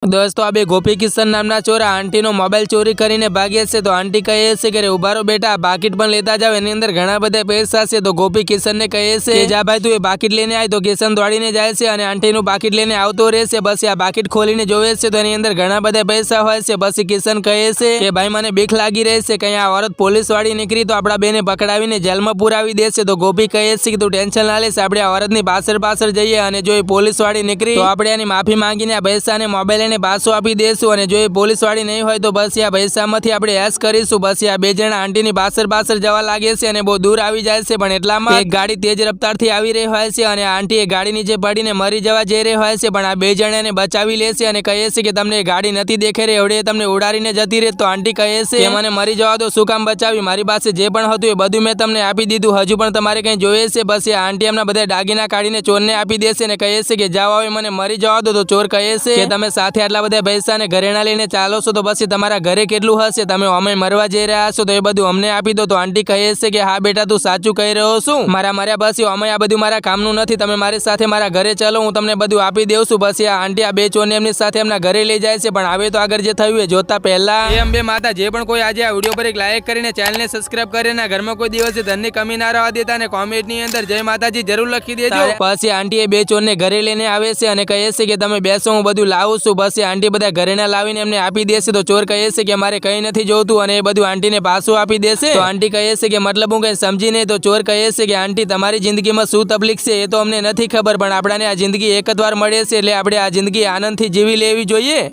दोस्तों आ बे गोपी किशन नामना ચોર આંટીનો મોબાઈલ ચોરી કરીને ભાગ્યા છે। તો આંટી કહે છે કે ઉભા રહો બેટા, બાકીટ પણ લેતા જાવ, એની અંદર ઘણા બધા પૈસા છે। તો ગોપી કિશનને કહે છે કે જા ભાઈ તું એ બાકીટ લઈને આય। તો કિશન દોડીને જાય છે અને આંટીનું બાકીટ લઈને આવતો રહે છે। બસ આ બાકીટ ખોલીને જોવે છે તો એની અંદર ઘણા બધા પૈસા હોય છે। પછી કિશન કહે છે કે ભાઈ મને બીક લાગી રહી છે કે આ औरत પોલીસ વાળી નીકળી તો આપણા બેને પકડાવીને જેલમાં પુરાવી દેશે। તો ગોપી કહે છે કે તું ટેન્શન ના લેશ, આપણે આ औरतની પાછળ જઈએ અને જો એ પોલીસ વાળી નીકળી તો આપણે એની માફી માંગીને આ પૈસાને મોબાઈલ એને પાછો આપી દેશું, અને જો એ પોલીસ વાળી નહીં હોય તો બસ આ પૈસામાંથી આપણે એશ કરીશું। બસ આ બે જણા આંટીની પાછળ જવા લાગે છે અને બહુ દૂર આવી જાય છે, પણ એટલામાં એક ગાડી તેજ રફતારથી આવી રહી હોય છે અને આંટી એ ગાડી નીચે પડીને મરી જવા જઈ રહી હોય છે, પણ આ બે જણાને બચાવી લે છે અને કહે છે કે તમને ગાડી નથી દેખાઈ રહી, એવડે તમને ઉડાડીને જતી રહે। તો આંટી કહે છે કે મને મરી જવા દો, શું કામ બચાવી, મારી પાસે જે પણ હતું એ બધું મેં તમને આપી દીધું, હજુ પણ તમારે કંઈ જોઈએ છે। બસ એ આંટી એમના બધા દાગીના કાઢીને ચોરને આપી દેશે અને કહે છે કે જાઓ હવે મને મરી જવા દો। તો ચોર કહે છે કે તમે સાથે આટલા બધા પૈસા અને ઘરેણા લઈને ચાલો છો તો પછી તમારા ઘરે કેટલું હશે, તમે અમે મરવા જઈ રહ્યા છો તો એ બધું અમને આપી દો। તો આંટી કહે છે કે હા બેટા તું સાચું કહી રહ્યો છું, મારા મર્યા પછી અમે આ બધું મારા કામનું નથી, તમે મારી સાથે મારા ઘરે ચાલો, હું તમને બધું આપી દઉં છું। પછી આ આંટી આ બે ચોરને એમની સાથે એમના ઘરે લઈ જાય છે, પણ હવે તો આગળ જે થયું એ જોતા પહેલા એ અંબે માતા જે પણ કોઈ આજે આ વિડીયો પર એક લાઈક કરીને ચેનલને સબસ્ક્રાઇબ કરીને ઘરમાં કોઈ દિવસે ધનની કમી ના રહેવા દેતા અને કોમેન્ટની અંદર જય માતાજી જરૂર લખી દેજો। પછી આંટી એ બે ચોરને ઘરે લઈને આવે છે અને કહે છે કે તમે બેસો હું બધું લાવું છું। પછી આંટી બધા ઘરેણા લાવીને એમને આપી દેશે। તો ચોર કહે છે કે મારે કંઈ નથી જોતું અને એ બધું આંટીને પાછું આપી દેશે। તો આંટી કહે છે કે મતલબ હું કંઈ સમજી નહીં। તો ચોર કહે છે કે આંટી તમારી જિંદગીમાં શું તકલીફ છે એ તો અમને નથી ખબર, પણ આપણાને આ જિંદગી એક જ વાર મળે છે, એટલે આપણે આ જિંદગી આનંદથી જીવી લેવી જોઈએ।